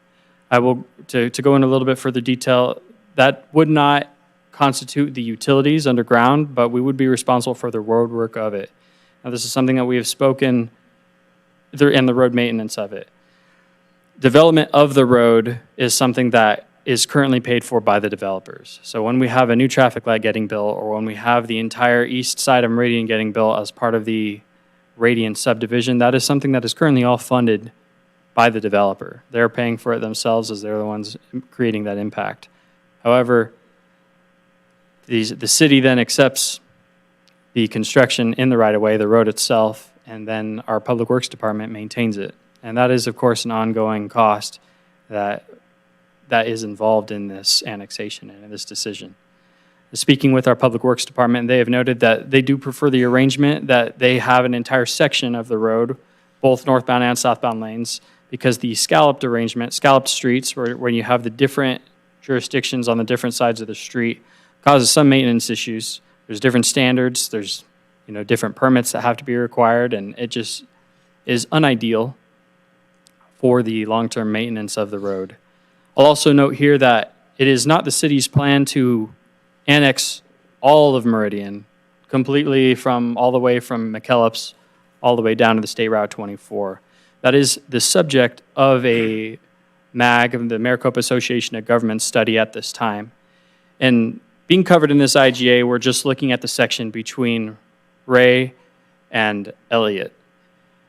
To go into a little bit further detail, that would not constitute the utilities underground, but we would be responsible for the road work of it. Now, this is something that we have spoken, and the road maintenance of it. Development of the road is something that is currently paid for by the developers. So when we have a new traffic light getting built, or when we have the entire east side of Meridian getting built as part of the Radiant subdivision, that is something that is currently all funded by the developer. They're paying for it themselves as they're the ones creating that impact. However, the city then accepts the construction in the right-of-way, the road itself, and then our Public Works Department maintains it. And that is, of course, an ongoing cost that is involved in this annexation and in this decision. Speaking with our Public Works Department, they have noted that they do prefer the arrangement that they have an entire section of the road, both northbound and southbound lanes, because the scalloped streets, where you have the different jurisdictions on the different sides of the street, causes some maintenance issues. There's different standards, there's different permits that have to be required, and it just is unideal for the long-term maintenance of the road. I'll also note here that it is not the city's plan to annex all of Meridian completely all the way from McKellips all the way down to the State Route 24. That is the subject of a MAG, of the Maricopa Association of Governments study at this time. And being covered in this IGA, we're just looking at the section between Ray and Elliott.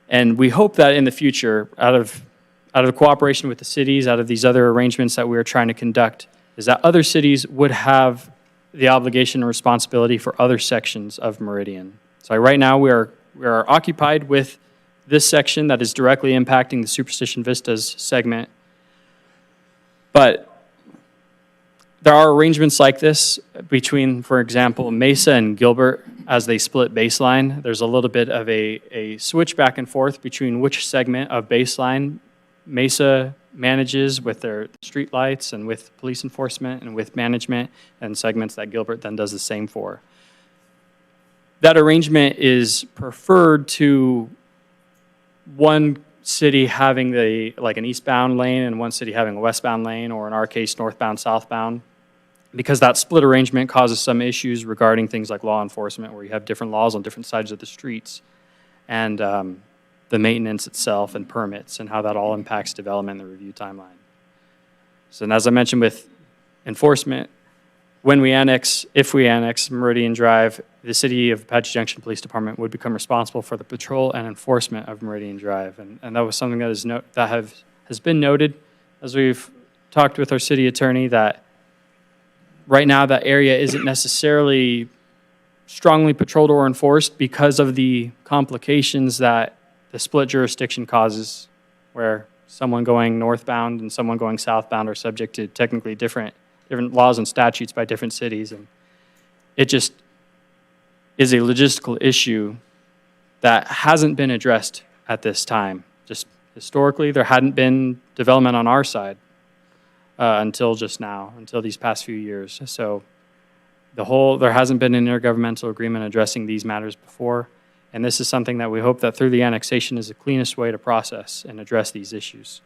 And we hope that in the future, out of cooperation with the cities, out of these other arrangements that we are trying to conduct, is that other cities would have the obligation and responsibility for other sections of Meridian. So right now we are occupied with this section that is directly impacting the Superstition Vistas segment. But there are arrangements like this between, for example, Mesa and Gilbert as they split baseline. There's a little bit of a switch back and forth between which segment of baseline Mesa manages with their street lights and with police enforcement and with management, and segments that Gilbert then does the same for. That arrangement is preferred to one city having an eastbound lane and one city having a westbound lane, or in our case, northbound, southbound, because that split arrangement causes some issues regarding things like law enforcement, where you have different laws on different sides of the streets. And the maintenance itself and permits and how that all impacts development and the review timeline. So, and as I mentioned with enforcement, when we annex, if we annex Meridian Drive, the City of Apache Junction Police Department would become responsible for the patrol and enforcement of Meridian Drive. And that was something that has been noted as we've talked with our city attorney, that right now that area isn't necessarily strongly patrolled or enforced because of the complications that the split jurisdiction causes, where someone going northbound and someone going southbound are subject to technically different laws and statutes by different cities. And it just is a logistical issue that hasn't been addressed at this time. Just historically, there hadn't been development on our side until just now, until these past few years. So there hasn't been an intergovernmental agreement addressing these matters before. And this is something that we hope that through the annexation is the cleanest way to process and address these issues,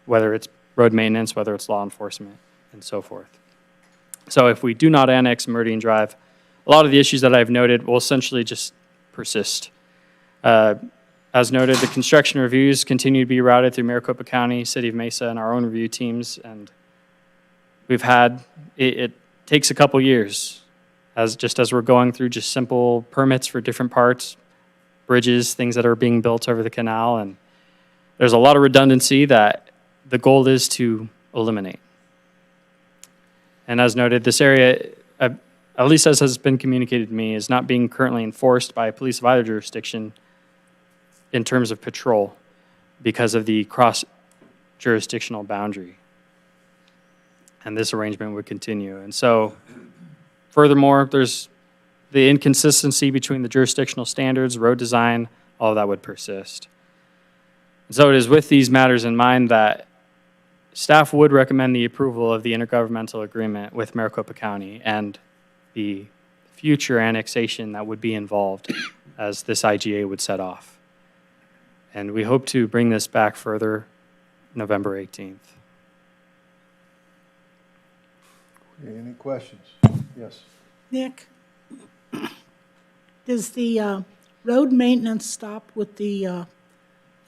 whether it's road maintenance, whether it's law enforcement, and so forth. So if we do not annex Meridian Drive, a lot of the issues that I've noted will essentially just persist. As noted, the construction reviews continue to be routed through Maricopa County, City of Mesa, and our own review teams. And we've had, it takes a couple years as we're going through just simple permits for different parts, bridges, things that are being built over the canal. And there's a lot of redundancy that the goal is to eliminate. And as noted, this area, at least as has been communicated to me, is not being currently enforced by police of either jurisdiction in terms of patrol because of the cross-jurisdictional boundary. And this arrangement would continue. And so, furthermore, there's the inconsistency between the jurisdictional standards, road design, all of that would persist. And so it is with these matters in mind that staff would recommend the approval of the intergovernmental agreement with Maricopa County and the future annexation that would be involved as this IGA would set off. And we hope to bring this back further November 18th. Okay, any questions? Yes. Nick, does the road maintenance stop with the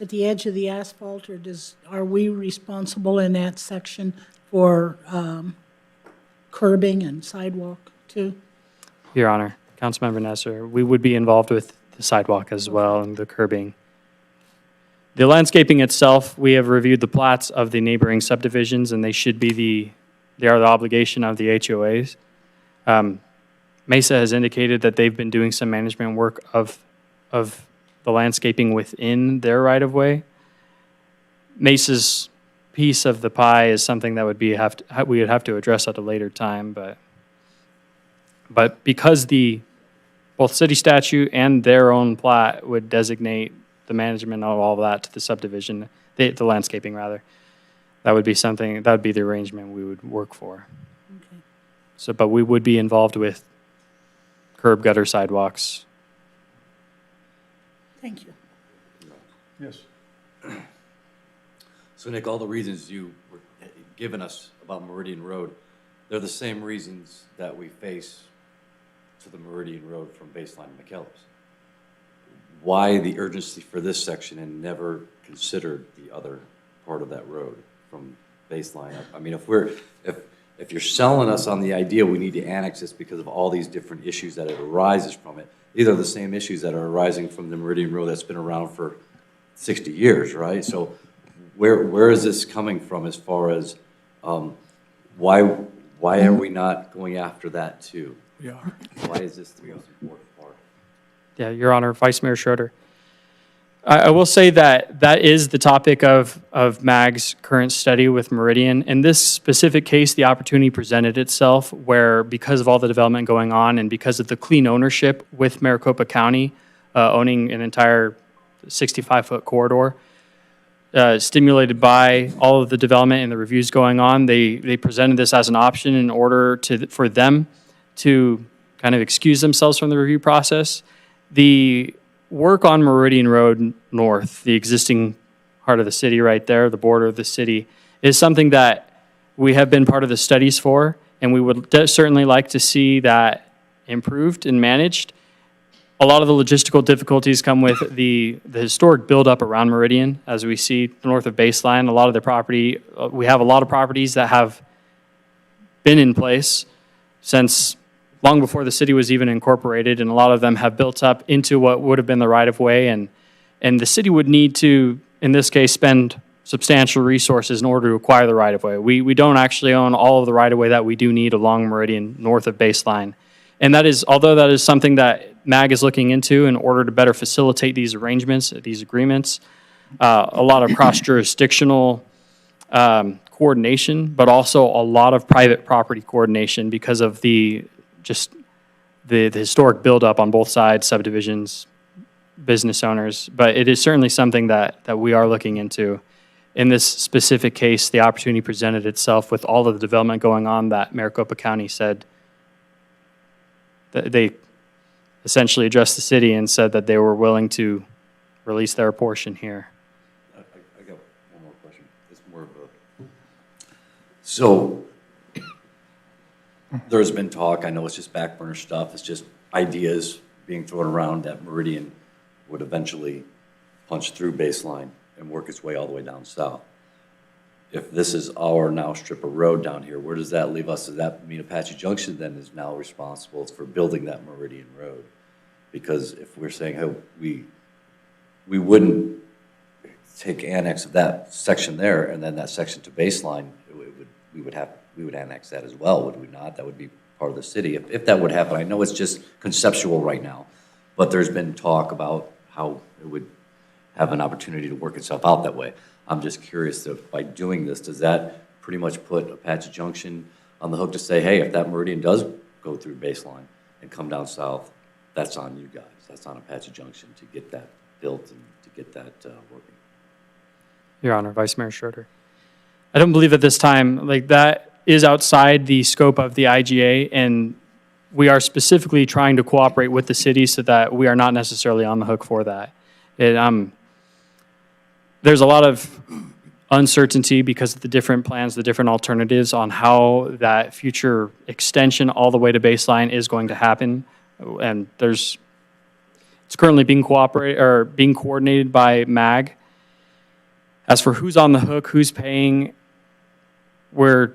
at the edge of the asphalt, or are we responsible in that section for curbing and sidewalk too? Your Honor, Councilmember Nesser, we would be involved with the sidewalk as well and the curbing. The landscaping itself, we have reviewed the plats of the neighboring subdivisions, and they are the obligation of the HOAs. Mesa has indicated that they've been doing some management work of the landscaping within their right-of-way. Mesa's piece of the pie is something that we would have to address at a later time, but because both city statute and their own plat would designate the management of all of that to the subdivision, the landscaping rather, that would be the arrangement we would work for. Okay. So, but we would be involved with curb, gutter, sidewalks. Thank you. Yes. So Nick, all the reasons you were giving us about Meridian Road, they're the same reasons that we face to the Meridian Road from Baseline to McKellips. Why the urgency for this section and never considered the other part of that road from Baseline up? I mean, if you're selling us on the idea we need to annex this because of all these different issues that it arises from it, these are the same issues that are arising from the Meridian Road that's been around for 60 years, right? So where is this coming from as far as why are we not going after that too? We are. Why is this the most important part? Yeah, Your Honor, Vice Mayor Schroeder. I will say that is the topic of MAG's current study with Meridian. In this specific case, the opportunity presented itself where, because of all the development going on and because of the clean ownership with Maricopa County owning an entire 65-foot corridor, stimulated by all of the development and the reviews going on, they presented this as an option in order for them to kind of excuse themselves from the review process. The work on Meridian Road North, the existing heart of the city right there, the border of the city, is something that we have been part of the studies for, and we would certainly like to see that improved and managed. a lot of the logistical difficulties come with the historic buildup around Meridian, as we see north of Baseline. A lot of the property, we have a lot of properties that have been in place since long before the city was even incorporated, and a lot of them have built up into what would have been the right-of-way, and the city would need to, in this case, spend substantial resources in order to acquire the right-of-way. We don't actually own all of the right-of-way that we do need along Meridian, north of Baseline. And that is, although that is something that MAG is looking into in order to better facilitate these arrangements, these agreements, a lot of cross-jurisdictional coordination, but also a lot of private property coordination because of the historic buildup on both sides, subdivisions, business owners. But it is certainly something that we are looking into. In this specific case, the opportunity presented itself with all of the development going on that Maricopa County said that they essentially addressed the city and said that they were willing to release their portion here. I got one more question. It's more of a, so there's been talk, I know it's just back burner stuff, it's just ideas being thrown around that Meridian would eventually punch through Baseline and work its way all the way down south. If this is our now strip of road down here, where does that leave us? Does that mean Apache Junction then is now responsible for building that Meridian Road? Because if we're saying, hey, we wouldn't take annex of that section there and then that section to Baseline, we would annex that as well, would we not? That would be part of the city. If that would happen, I know it's just conceptual right now, but there's been talk about how it would have an opportunity to work itself out that way. I'm just curious if by doing this, does that pretty much put Apache Junction on the hook to say, hey, if that Meridian does go through Baseline and come down south, that's on you guys. That's on Apache Junction to get that built and to get that working. Your Honor, Vice Mayor Schroeder. I don't believe at this time, like that is outside the scope of the IGA, and we are specifically trying to cooperate with the city so that we are not necessarily on the hook for that. There's a lot of uncertainty because of the different plans, the different alternatives on how that future extension all the way to Baseline is going to happen. And it's currently being coordinated by MAG. As for who's on the hook, who's paying, we're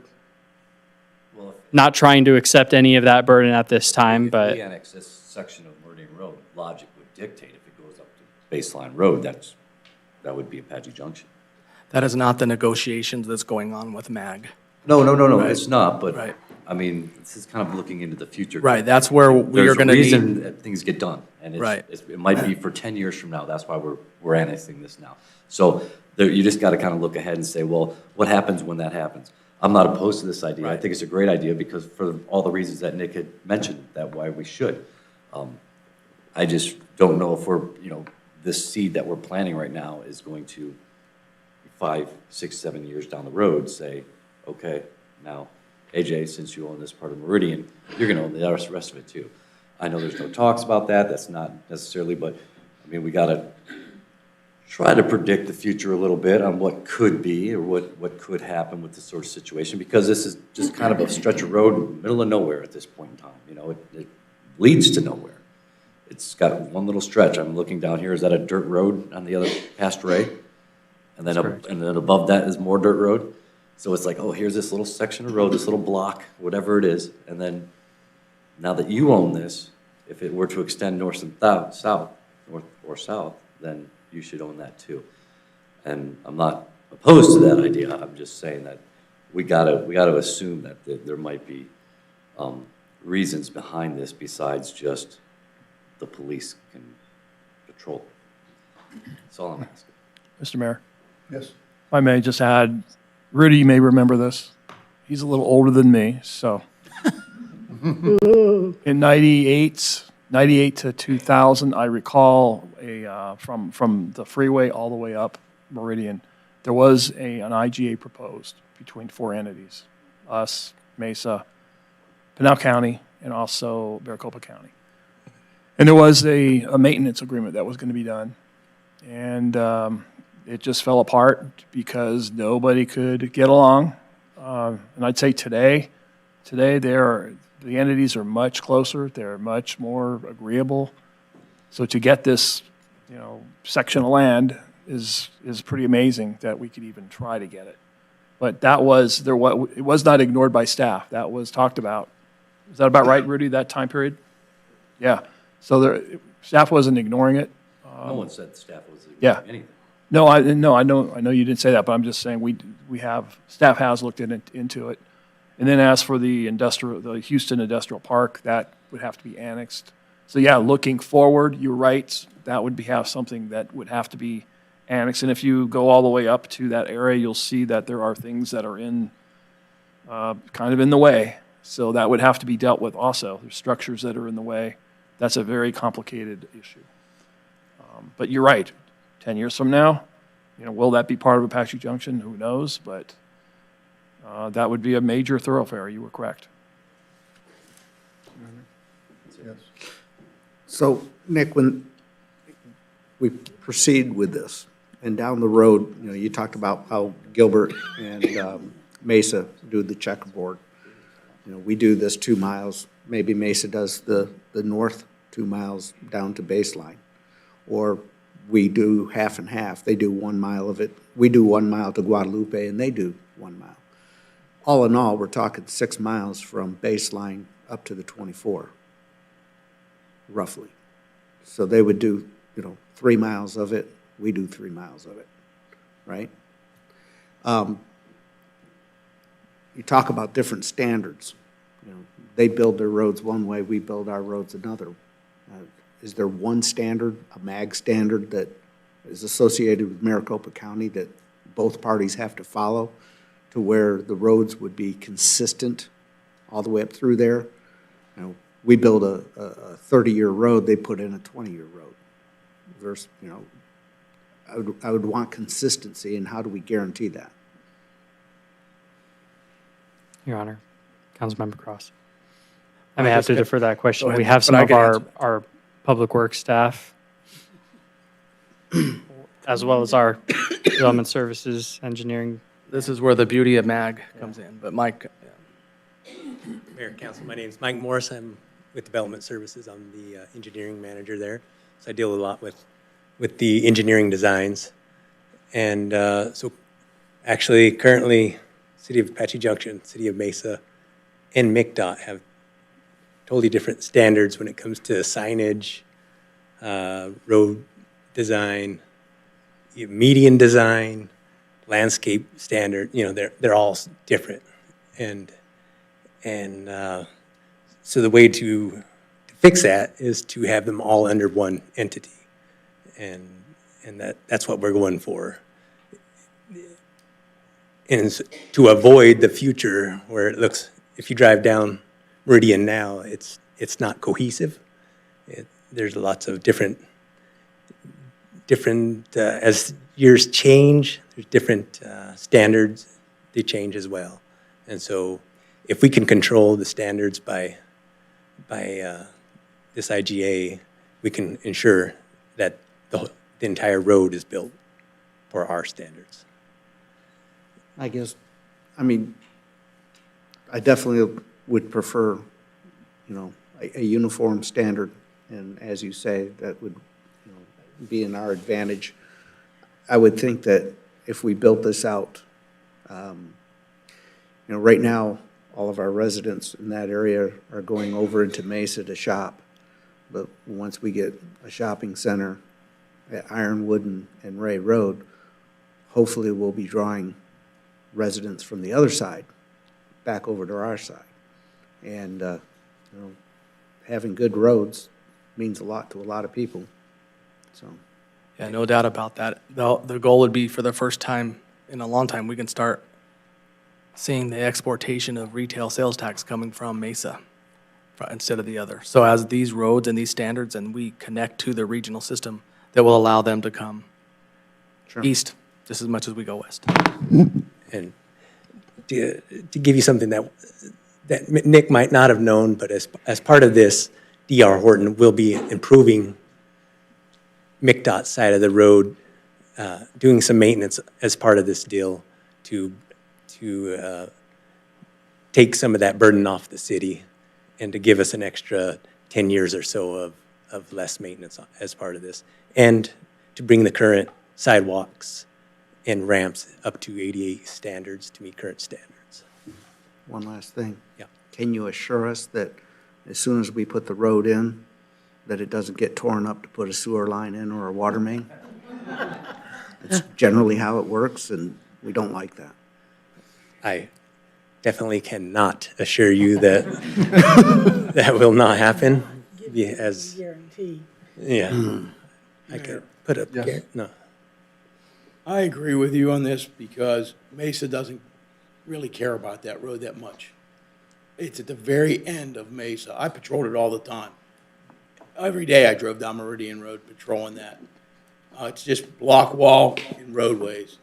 not trying to accept any of that burden at this time, but If we annex this section of Meridian Road, logic would dictate if it goes up to Baseline Road, that would be Apache Junction. That is not the negotiations that's going on with MAG. No, Right. it's not, but, Right. I mean, this is kind of looking into the future. Right, that's where we are going to There's a need. reason that things get done, and Right. it might be for 10 years from now, that's why we're annexing this now. So you just got to kind of look ahead and say, well, what happens when that happens? I'm not opposed to this idea. I think it's a great idea because for all the reasons that Nick had mentioned, that why we should. I just don't know if this seed that we're planting right now is going to 5, 6, 7 years down the road say, okay, now, AJ, since you own this part of Meridian, you're going to own the rest of it too. I know there's no talks about that. That's not necessarily, but I mean, we got to try to predict the future a little bit on what could be or what could happen with this sort of situation, because this is just kind of a stretch of road in the middle of nowhere at this point in time. It leads to nowhere. It's got one little stretch. I'm looking down here. Is that a dirt road on the other past Ray? And then above that is more dirt road. So it's like, oh, here's this little section of road, this little block, whatever it is. And then now that you own this, if it were to extend north and south, north or south, then you should own that too. And I'm not opposed to that idea. I'm just saying that we gotta assume that there might be reasons behind this besides just the police can patrol. That's all I'm asking. Mr. Mayor, Yes. if I may just add, Rudy may remember this. He's a little older than me, so. In 98 to 2000, I recall from the freeway all the way up Meridian, there was an IGA proposed between 4 entities, us, Mesa, Pinal County, and also Maricopa County. And there was a maintenance agreement that was going to be done. And it just fell apart because nobody could get along. And I'd say today the entities are much closer. They're much more agreeable. So to get this, section of land is pretty amazing that we could even try to get it. But it was not ignored by staff. That was talked about. Is that about right, Rudy, that time period? Yeah. So staff wasn't ignoring it. No one said staff was Yeah. ignoring anything. No, I know you didn't say that, but I'm just saying staff has looked into it. And then as for the Houston Industrial Park, that would have to be annexed. So yeah, looking forward, you're right, that would have something that would have to be annexed. And if you go all the way up to that area, you'll see that there are things that are kind of in the way. So that would have to be dealt with also. There's structures that are in the way. That's a very complicated issue. But you're right, 10 years from now, will that be part of Apache Junction? Who knows? But that would be a major thoroughfare. You were correct. So, Nick, when we proceed with this, and down the road, you talked about how Gilbert and Mesa do the checkerboard. We do this 2 miles, maybe Mesa does the north 2 miles down to baseline. Or we do half and half. They do 1 mile of it. We do 1 mile to Guadalupe, and they do 1 mile. All in all, we're talking 6 miles from baseline up to the 24, roughly. So they would do, 3 miles of it. We do 3 miles of it, right? You talk about different standards. They build their roads one way, we build our roads another. Is there one standard, a MAG standard, that is associated with Maricopa County that both parties have to follow to where the roads would be consistent all the way up through there? We build a 30-year road, they put in a 20-year road. Versus, I would want consistency, and how do we guarantee that? Your Honor, Councilmember Cross. I may have to defer that question. Go ahead, We have some but I of can answer it. our Public Works staff, as well as our Development Services, Engineering. This is where the beauty of MAG comes in. But Mike, Mayor, Council, my name is Mike Morris. I'm with Development Services. I'm the engineering manager there. So I deal a lot with the engineering designs. And so actually, currently, City of Apache Junction, City of Mesa, and MCDOT have totally different standards when it comes to signage, road design, median design, landscape standard. They're all different. And so the way to fix that is to have them all under one entity. And that's what we're going for. And to avoid the future where it looks, if you drive down Meridian now, it's not cohesive. There's lots of different as years change, there's different standards, they change as well. And so if we can control the standards by this IGA, we can ensure that the entire road is built for our standards. I guess, I definitely would prefer, a uniform standard, and as you say, that would, be in our advantage. I would think that if we built this out, right now, all of our residents in that area are going over into Mesa to shop, but once we get a shopping center at Ironwood and Ray Road, hopefully we'll be drawing residents from the other side back over to our side. And, having good roads means a lot to a lot of people, so. yeah, no doubt about that. The goal would be for the first time in a long time, we can start seeing the exportation of retail sales tax coming from Mesa instead of the other. So as these roads and these standards, and we connect to the regional system, that will allow them to come east just as much as we go west. And to give you something that Nick might not have known, but as part of this, D.R. Horton will be improving MCDOT's side of the road, doing some maintenance as part of this deal to take some of that burden off the city and to give us an extra 10 years or so of less maintenance as part of this, and to bring the current sidewalks and ramps up to 88 standards to meet current standards. One last thing. Yeah. Can you assure us that as soon as we put the road in, that it doesn't get torn up to put a sewer line in or a water main? It's generally how it works, and we don't like that. I definitely cannot assure you that that will not happen. As Guarantee. yeah, I could put up. Yes. No, I agree with you on this because Mesa doesn't really care about that road that much. It's at the very end of Mesa. I patrolled it all the time. Every day I drove down Meridian Road patrolling that. It's just block wall and roadways.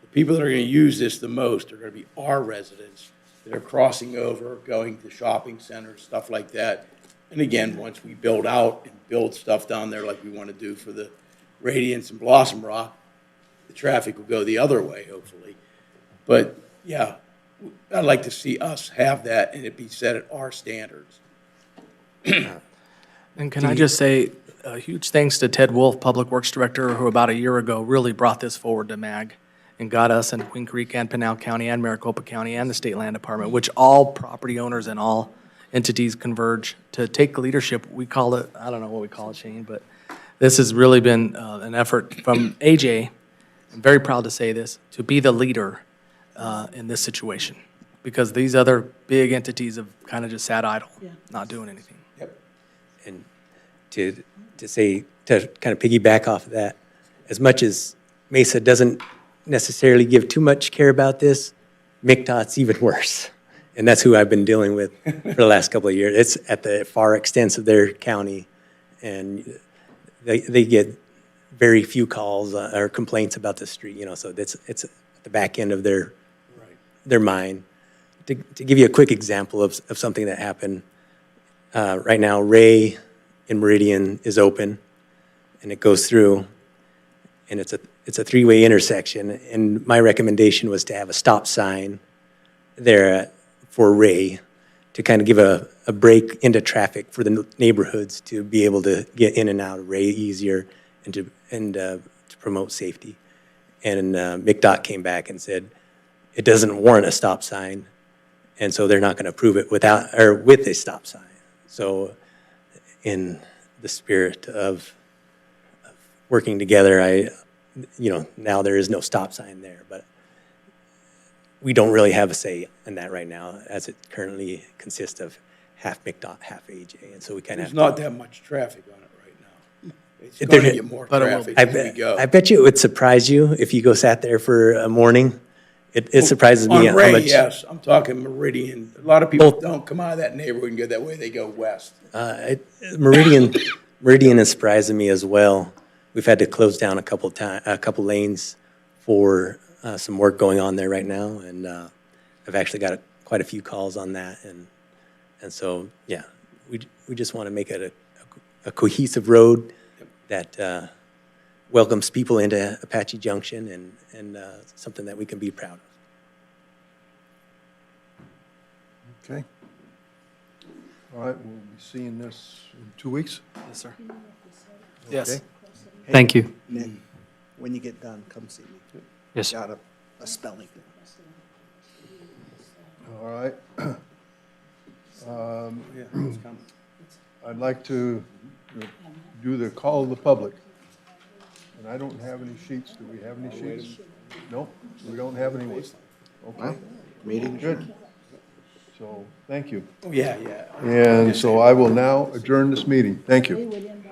The people that are going to use this the most are going to be our residents that are crossing over, going to shopping centers, stuff like that. And again, once we build out and build stuff down there like we want to do for the Radiance and Blossom Rock, the traffic will go the other way, hopefully. But yeah, I'd like to see us have that and it be set at our standards. And can I just say a huge thanks to Ted Wolf, Public Works Director, who about a year ago really brought this forward to MAG and got us in Queen Creek and Pinal County and Maricopa County and the State Land Department, which all property owners and all entities converge to take leadership. We call it, I don't know what we call it, Shane, but this has really been an effort from AJ, I'm very proud to say this, to be the leader in this situation. Because these other big entities have kind of just sat idle, not doing anything. and to say, to kind of piggyback off of that, as much as Mesa doesn't necessarily give too much care about this, MCDOT's even worse. And that's who I've been dealing with for the last couple of years. It's at the far extent of their county, and they get very few calls or complaints about the street, you know, so it's at the back end of their mind. To give you a quick example of something that happened, right now, Ray in Meridian is open, and it goes through, and it's a three-way intersection, and my recommendation was to have a stop sign there for Ray to kind of give a break into traffic for the neighborhoods to be able to get in and out of Ray easier and to promote safety. And MCDOT came back and said it doesn't warrant a stop sign, and so they're not going to approve it with a stop sign. So in the spirit of working together, now there is no stop sign there, but we don't really have a say in that right now, as it currently consists of half MCDOT, half AJ, and so we kind of There's not that much traffic on it right now. It's going to get more traffic as we go. I bet you it would surprise you if you sat there for a morning. It surprises me On Ray, how much. yes, I'm talking Meridian. A lot of people don't come out of that neighborhood and go that way, they go west. Meridian is surprising me as well. We've had to close down a couple lanes for some work going on there right now, and I've actually got quite a few calls on that, and so yeah, we just want to make it a cohesive road that welcomes people into Apache Junction and something that we can be proud of. Okay. All right, we'll be seeing this in 2 weeks. Yes, sir. Yes. Okay. Thank you. Nick, when you get done, come see me. Yes. Got a spelling. All right. I'd like to do the call of the public. And I don't have any sheets. Do we have any sheets? Nope, we don't have any. Okay. Meeting Good. So, thank you. Yeah. And so I will now adjourn this meeting. Thank you. They would end